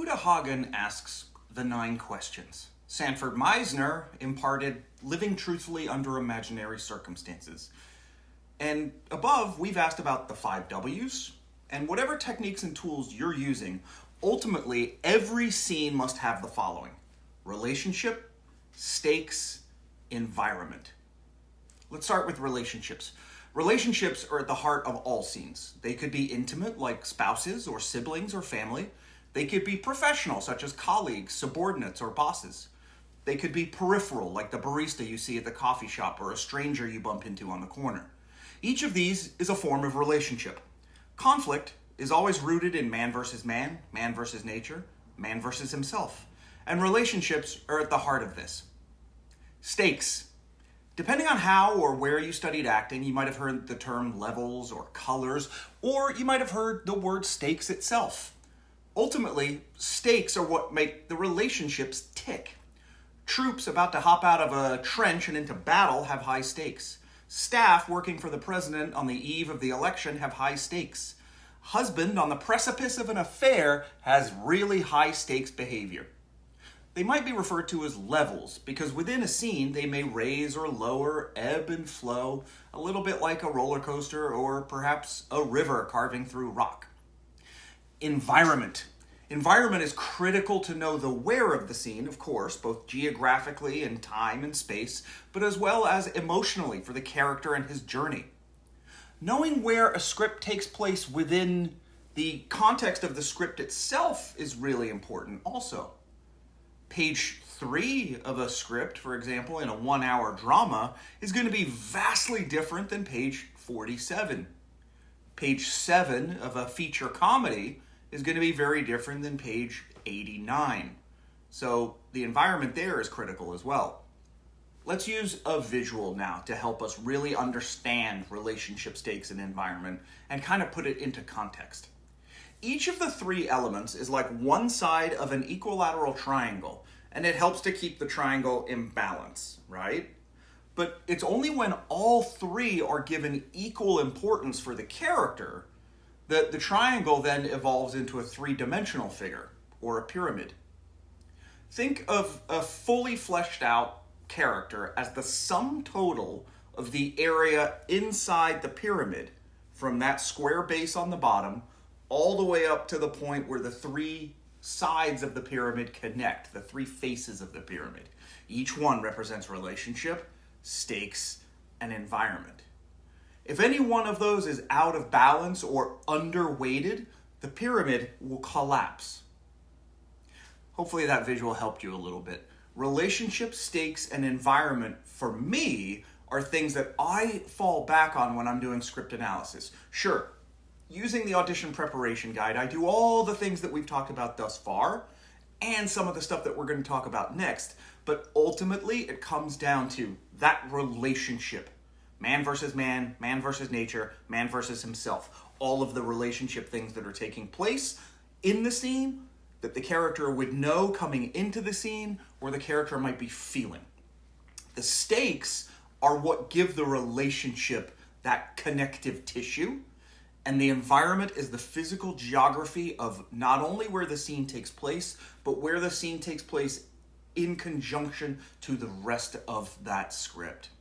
Uta Hagen asks the 9 questions. Sanford Meisner imparted living truthfully under imaginary circumstances. And above, we've asked about the 5 W's, and whatever techniques and tools you're using, ultimately, every scene must have the following: relationship, stakes, environment. Let's start with relationships. Relationships are at the heart of all scenes. They could be intimate, like spouses or siblings or family. They could be professional, such as colleagues, subordinates, or bosses. They could be peripheral, like the barista you see at the coffee shop or a stranger you bump into on the corner. Each of these is a form of relationship. Conflict is always rooted in man versus man, man versus nature, man versus himself. And relationships are at the heart of this. Stakes. Depending on how or where you studied acting, you might have heard the term levels or colors, or you might have heard the word stakes itself. Ultimately, stakes are what make the relationships tick. Troops about to hop out of a trench and into battle have high stakes. Staff working for the president on the eve of the election have high stakes. Husband on the precipice of an affair has really high stakes behavior. They might be referred to as levels because within a scene they may raise or lower, ebb and flow, a little bit like a roller coaster or perhaps a river carving through rock. Environment. Environment is critical to know the where of the scene, of course, both geographically in time and space, but as well as emotionally for the character and his journey. Knowing where a script takes place within the context of the script itself is really important also. Page 3 of a script, for example, in a 1-hour drama, is going to be vastly different than page 47. Page 7 of a feature comedy is going to be very different than page 89. So the environment there is critical as well. Let's use a visual now to help us really understand relationship stakes and environment and kind of put it into context. Each of the 3 elements is like one side of an equilateral triangle, and it helps to keep the triangle in balance, right? But it's only when all 3 are given equal importance for the character that the triangle then evolves into a 3-dimensional figure, or a pyramid. Think of a fully fleshed out character as the sum total of the area inside the pyramid, from that square base on the bottom all the way up to the point where the 3 sides of the pyramid connect, the 3 faces of the pyramid. Each one represents relationship, stakes, and environment. If any one of those is out of balance or underweighted, the pyramid will collapse. Hopefully that visual helped you a little bit. Relationship, stakes, and environment, for me, are things that I fall back on when I'm doing script analysis. Sure, using the audition preparation guide, I do all the things that we've talked about thus far, and some of the stuff that we're going to talk about next, but ultimately it comes down to that relationship. Man versus man, man versus nature, man versus himself. All of the relationship things that are taking place in the scene that the character would know coming into the scene or the character might be feeling. The stakes are what give the relationship that connective tissue, and the environment is the physical geography of not only where the scene takes place, but where the scene takes place in conjunction to the rest of that script.